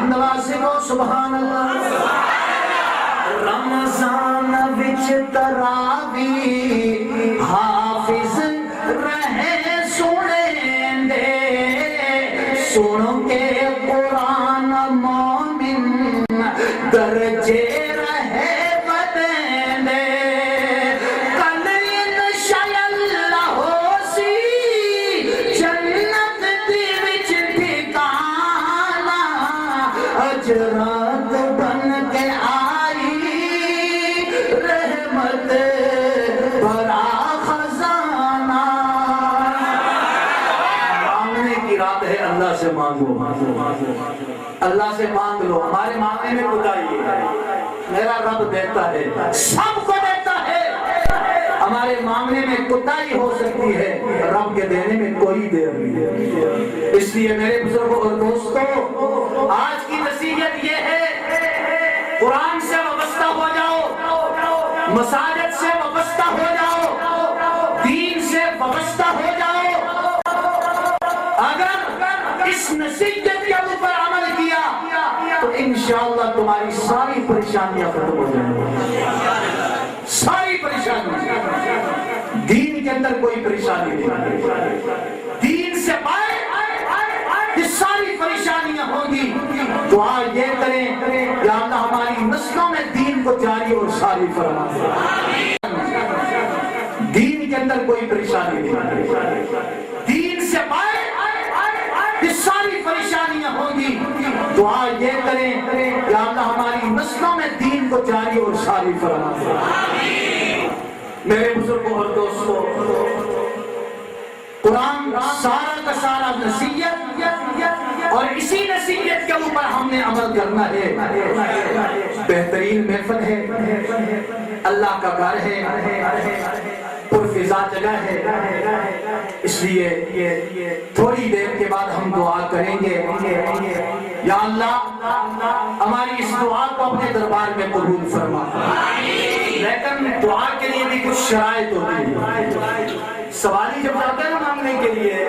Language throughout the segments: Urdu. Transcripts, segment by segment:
حمدللہ سکو سبحان اللہ رمضان وچ تراوی حافظ رہے سنے دے سن کے قرآن مومن درجے رہے بدیں دے کل انشاءاللہ ہو سی جنت دی وچ ٹھکانا اجرات بن کے آئی رحمت بھرا خزانہ مانگنے کی رات ہے اللہ سے مانگو اللہ سے مانگ لو ہمارے مانگنے میں کوتاہی ہے میرا رب دیتا ہے سب کو دیتا ہے ہمارے مانگنے میں کوتاہی ہو سکتی ہے رب کے دینے میں کوئی دیر نہیں ہے اس لیے میرے بزرگوں اور دوستوں آج کی نصیحت یہ ہے قرآن سے وابستہ ہو جاؤ مساجد سے وابستہ ہو جاؤ دین سے وابستہ ہو جاؤ اگر اس نصیحت کے اوپر عمل کیا تو انشاءاللہ تمہاری ساری پریشانیاں ختم ہو جائیں گی ساری پریشانیاں دین کے اندر کوئی پریشانی نہیں دین سے باہر یہ ساری پریشانیاں ہوں گی دعا یہ کریں یا اللہ ہماری نسلوں میں دین کو جاری اور ساری فرما دین کے اندر کوئی پریشانی نہیں دین سے باہر یہ ساری پریشانیاں ہوں گی دعا یہ کریں یا اللہ ہماری نسلوں میں دین کو جاری اور ساری فرما میرے بزرگوں اور دوستوں قرآن سارا کا سارا نصیحت اور اسی نصیحت کے اوپر ہم نے عمل کرنا ہے بہترین محفل ہے اللہ کا گھر ہے پرفضا جگہ ہے اس لیے تھوڑی دیر کے بعد ہم دعا کریں گے یا اللہ ہماری اس دعا کو اپنے دربار میں قبول فرما لیکن دعا کے لیے بھی کچھ شرائط ہوتی ہے سوالی جب جاتے ہیں مانگنے کے لیے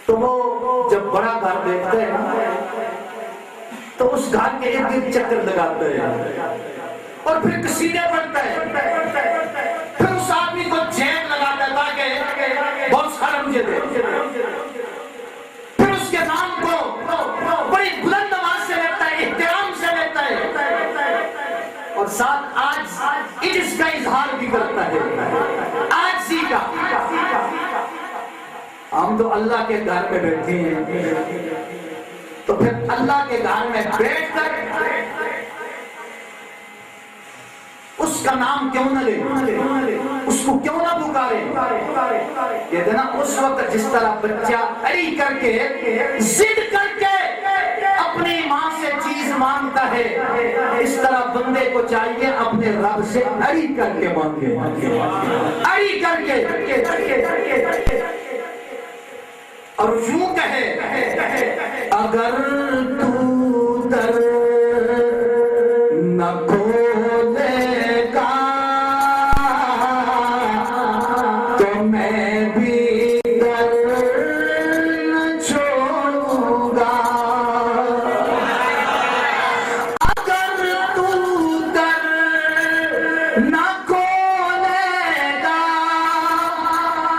تو وہ جب بڑا گھر دیکھتے ہیں تو اس گھر کے ارد گرد چکر لگاتے ہیں اور پھر قصیدے پڑھتا ہے پھر اس آدمی کو جیب لگاتا ہے تاکہ بہت سارا مجھے دے پھر اس کے نام کو بڑی بلند آواز سے لیتا ہے احترام سے لیتا ہے اور ساتھ آج اس کا اظہار بھی کرتا ہے آجزی کا ہم تو اللہ کے گھر میں بیٹھے ہیں تو پھر اللہ کے گھر میں بیٹھ کر اس کا نام کیوں نہ لے اس کو کیوں نہ پکارے کہتے نا اس وقت جس طرح بچہ اڑی کر کے ضد کر کے اپنی ماں سے چیز مانگتا ہے اس طرح بندے کو چاہیے اپنے رب سے اڑی کر کے مانگے اڑی کر کے اور یوں کہے اگر تو در نہ کھولے گا تو میں بھی در نہ چھوڑوں گا اگر تو در نہ کھولے گا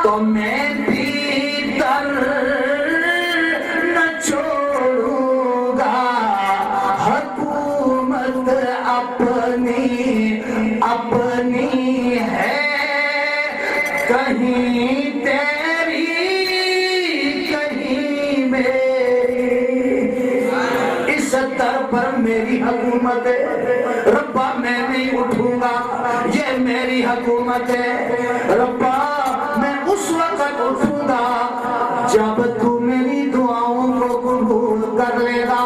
تو میں بھی در اپنی ہے کہیں تیری کہیں میری اس در پر میری حکومت ہے ربا میں نہیں اٹھوں گا یہ میری حکومت ہے ربا میں اس وقت اٹھوں گا جب تو میری دعاؤں کو قبول کر لے گا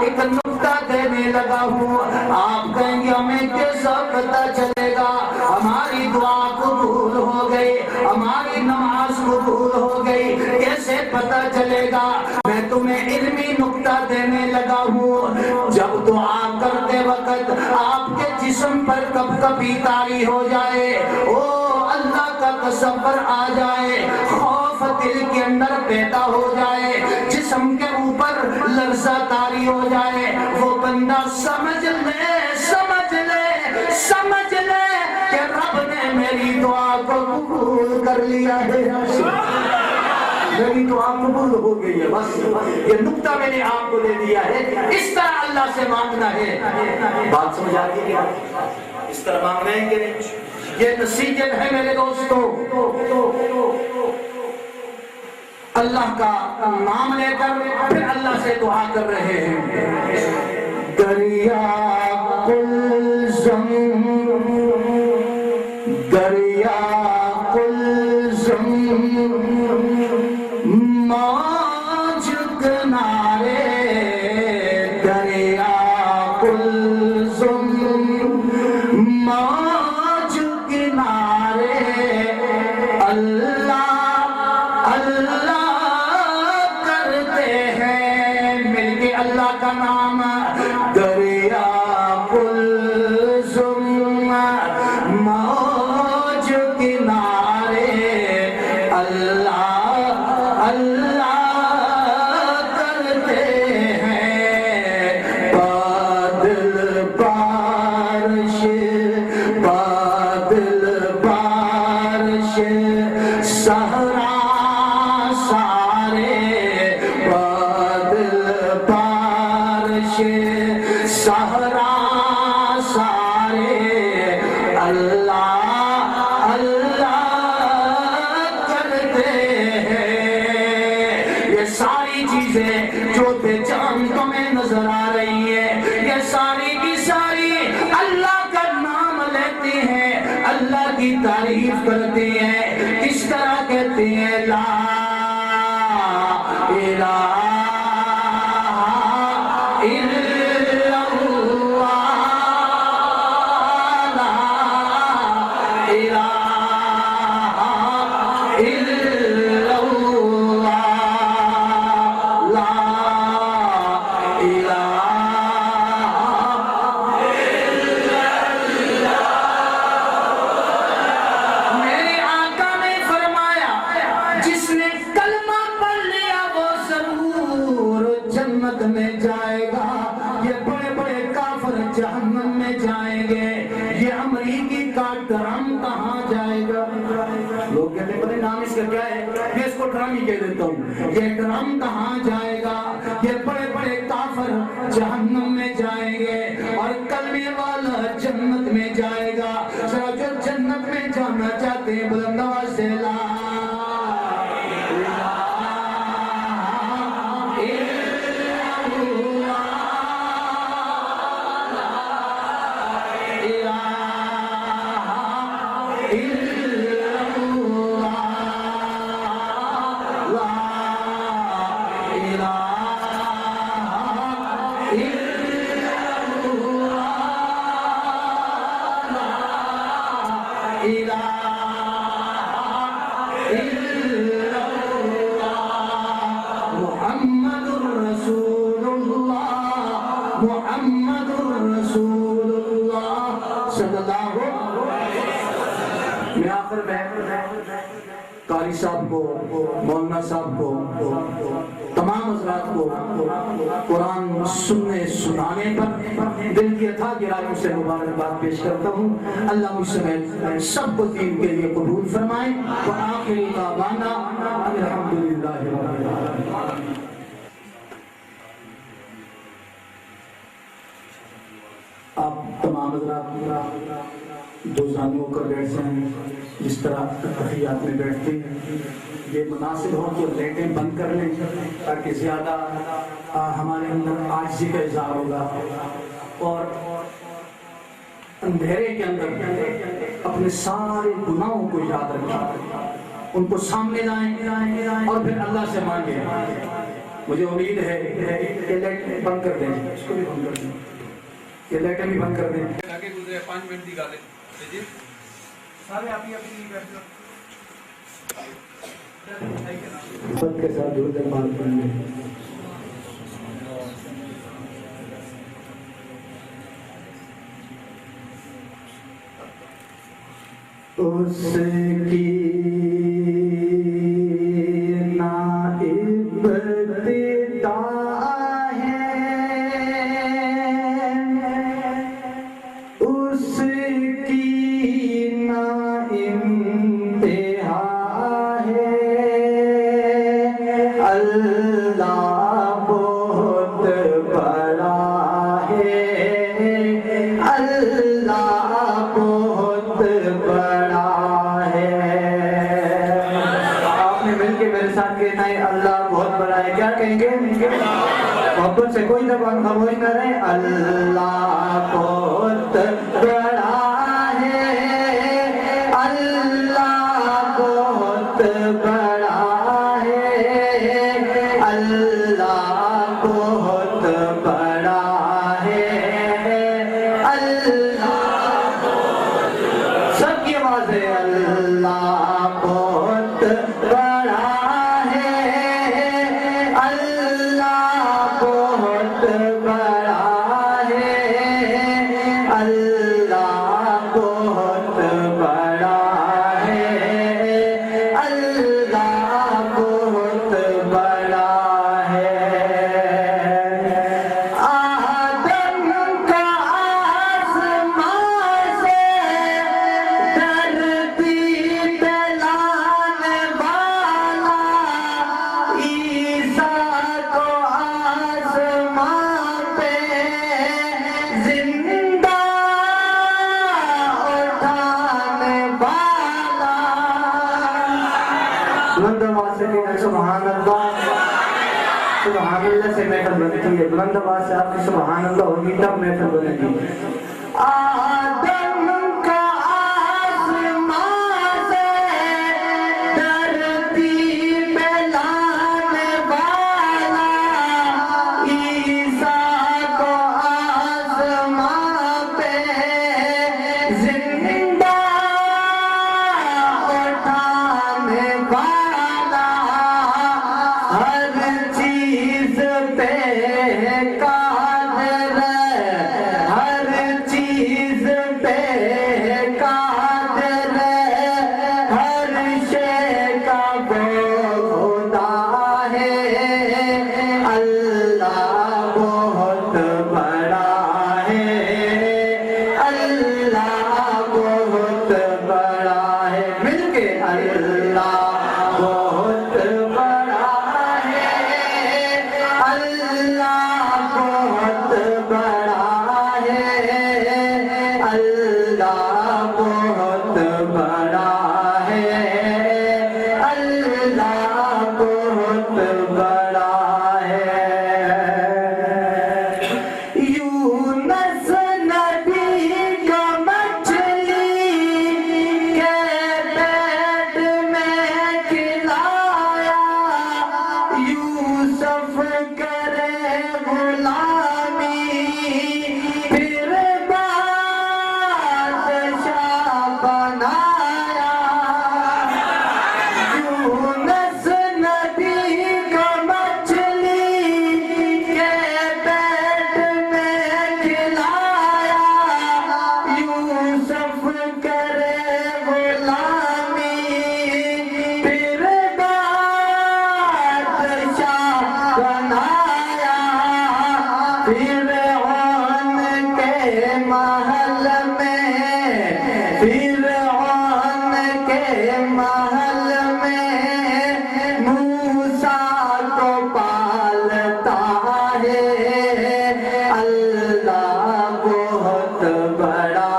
ایک نقطہ دینے لگا ہوں آپ کہیں گے ہمیں کیسا پتہ چلے گا ہماری دعا قبول ہو گئی ہماری نماز قبول ہو گئی کیسے پتہ چلے گا میں تمہیں علمی نقطہ دینے لگا ہوں جب دعا کرتے وقت آپ کے جسم پر کب کبھی طاری ہو جائے او اللہ کا تصور آ جائے خوف دل کے اندر پیدا ہو جائے جسم کے اوپر جلسہ طاری ہو جائے وہ بندہ سمجھ لے کہ رب نے میری دعا کو قبول کر لیا ہے، میری دعا قبول ہو گئی ہے، بس یہ نقطہ میں نے آپ کو دے دیا ہے، اس طرح اللہ سے مانگنا ہے۔ بات سمجھ آ گئی کیا؟ اس طرح مانگنا ہے کہ نہیں؟ یہ نصیحت ہے میرے دوستوں، اللہ کا نام لے کر پھر اللہ سے دعا کر رہے ہیں۔ دریا کلزم موج کنارے، دریا کلزم موج کنارے، اللہ کرتے ہیں مل کے اللہ کا نام۔ دریا کلزم موج کنارے، اللہ کرتے ہیں، بادل بارش صحرا سارے، بادل بارش صحرا سارے، اللہ کرتے ہیں۔ یہ ساری چیزیں جو بے جان تمہیں نظر آ رہی ہے، یہ ساری کی ساری اللہ کا نام لیتی ہیں، اللہ کی تعریف کرتی ہیں۔ کس طرح کہتے ہیں؟ لا الہ الا اللہ، لا الہ الا اللہ، لا الہ الا اللہ۔ میرے آقا نے فرمایا جس نے کلمہ پڑھ لیا وہ ضرور جنت میں جائے گا، یہ بڑے بڑے کافر جہنم میں جائیں گے، یہ امریکی کا ڈرم کہاں جائے گا؟ لوگ کہتے ہیں بڑے نام اس کا کیا ہے، میں اس کو ڈرم ہی کہہ دیتا ہوں، یہ ڈرم کہاں جائے گا؟ یہ بڑے بڑے کافر جہنم میں جائیں گے اور کلمے والا جنت میں جائے گا۔ جو جنت میں جانا چاہتے ہیں بلند آواز سے لا محمد رسول اللہ صلی اللہ میں آخر قاری صاحب کو، مولانا صاحب کو، تمام حضرات کو قرآن سنانے پر دل کی اتھا گہرائیوں سے مبارکباد پیش کرتا ہوں۔ اللہ مجھ سمیت سب کو دین کے لیے قبول فرمائے۔ وآخر دعوانا الحمدللہ رب العالمین۔ آپ تمام حضرات دو زانیوں کر بیٹھتے ہیں جس طرح تحیات میں بیٹھتے ہیں، یہ مناسب ہو کہ لیٹیں بند کر لیں تاکہ زیادہ ہمارے اندر عاجزی کا اظہار ہوگا، اور اندھیرے کے اندر اپنے سارے گناہوں کو یاد رکھیں، ان کو سامنے لائیں اور پھر اللہ سے مانگیں۔ مجھے امید ہے کہ لائٹ بند کر دیں، اس کو بھی بند کر دیں، یہ لائٹیں بھی بند کر دیں۔ آگے گزرے 5 منٹ دی گالے جی سارے آپ ہی بیٹھ جاؤ خود کے ساتھ درود پاک پڑھیں۔ اس کی نا ابتدا ہے انتہا ہے اللہ بہت بڑا ہے اللہ بہت بڑا ہے آپ نے مل کے میرے ساتھ کہنا ہے اللہ بہت بڑا ہے کیا کہیں گے محبت سے کوئی زبان خاموش نہ رہے اللہ بہت بڑا ہے اللہ بہت بڑا ہے اللہ بہت بڑا ہے اللہ سب کی آواز ہے اللہ بہت بڑا ہے اللہ بہت بڑا ہے اللہ بہت بڑا ہے اللہ بہت بڑا ہے آدم کا آسمان سے دھرتی پہ لانے والا عیسیٰ کو آسمان پہ زندہ اٹھانے والا بلند آواز سے کہنا سبحان اللہ سے محفل بنتی ہے بلند آواز سے آپ کی سبحان اللہ ہوگی تب محفل بنے گی آدم کا آسمان سے دھرتی پہ لانے والا عیسیٰ کو آسمان پہ زندہ اٹھانے والا ہر چیز پہ قادر ہر چیز پہ قادر ہر شے کا وہ خدا ہے اللہ بہت بڑا ہے اللہ بہت بڑا ہے مل کے اللہ بہت بڑا ہے اللہ بہت بڑا ہے اللہ بہت بڑا ہے اللہ بہت بڑا ہے یونس نبی کو مچھلی کے پیٹ میں کھلایا یوسف کرے غلامی پھر بادشاہ بنایا یونس نبی کو مچھلی کے پیٹ میں کھلایا یوسف کرے غلامی پھر بادشاہ بنایا فرعون کے محل میں فرعون کے محل میں موسیٰ کو پالتا ہے اللہ بہت بڑا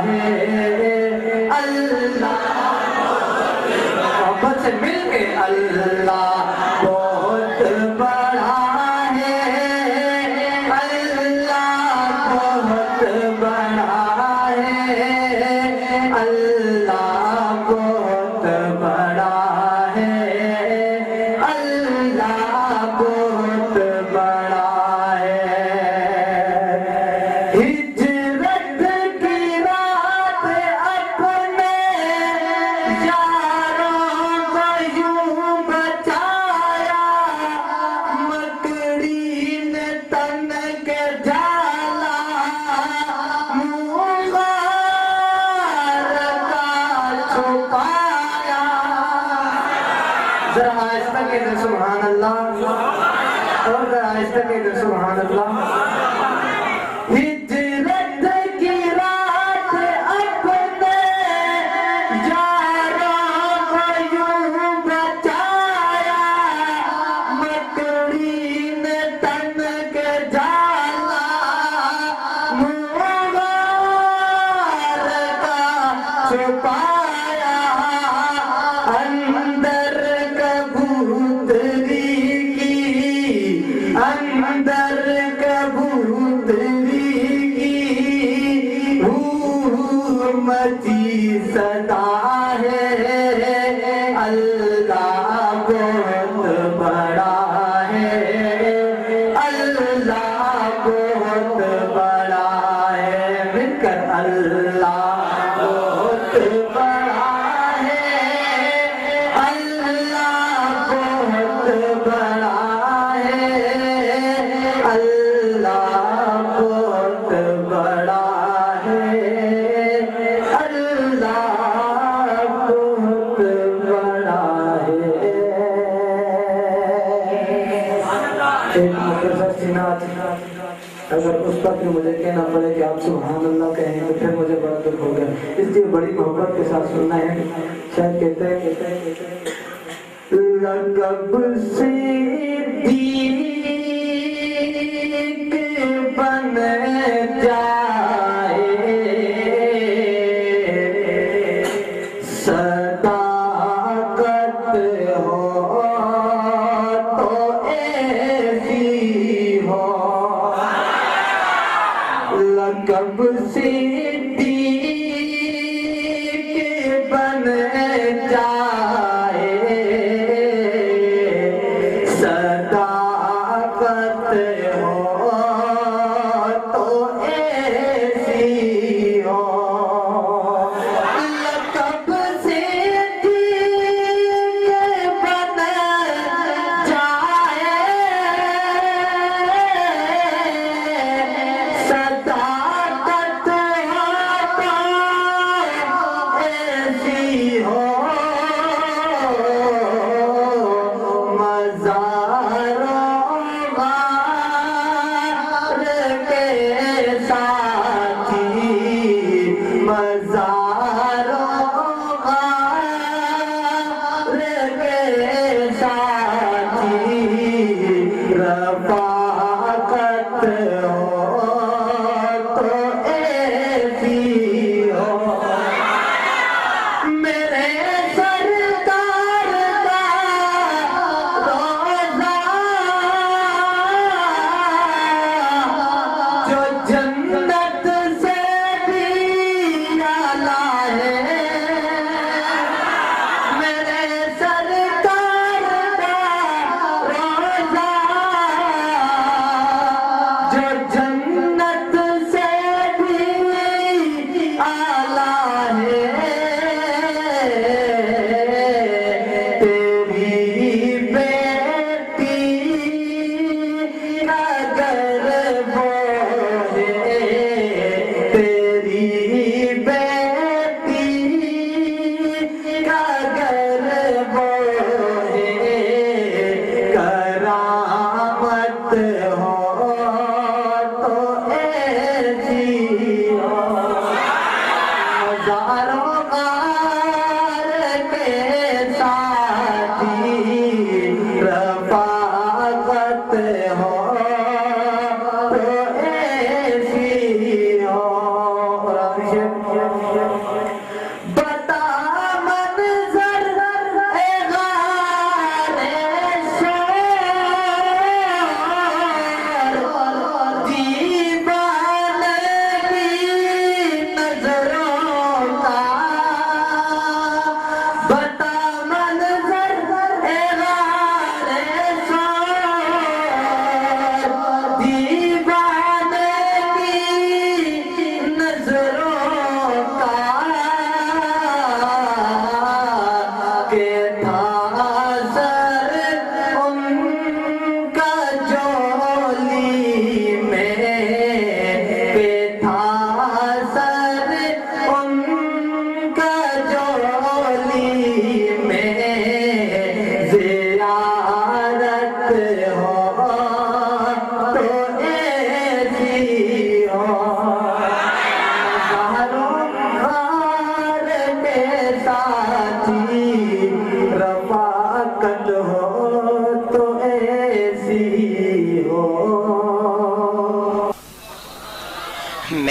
ہے اللہ محبت سے مل کے اللہ بہت بڑا ہے اللہ بہت بڑا ہے اللہ بہت بڑا ہے اللہ بہت بڑا ہے ہجرت کی رات اپنے یاروں کو یوں بچایا مکڑی نے تن کے جالا چھپایا ذرا آہستہ کہتے سبحان اللہ اور ذرا آہستہ کہتے سبحان اللہ ہجرت کی رات اپنے اللہ بہت بڑا ہے، اللہ بہت بڑا ہے، مل کر اللہ بہت بڑا ہے، اللہ بہت بڑا ہے، اللہ بہت بڑا ہے، اللہ بہت بڑا ہے۔ ایک مختصر سی نعت اگر اس وقت مجھے کہنا پڑے کہ آپ سبحان اللہ کہیں تو پھر مجھے بڑا دکھ ہوگا، اس لیے بڑی محبت کے ساتھ سننا ہے۔ شاید کہتے ہیں لقب سے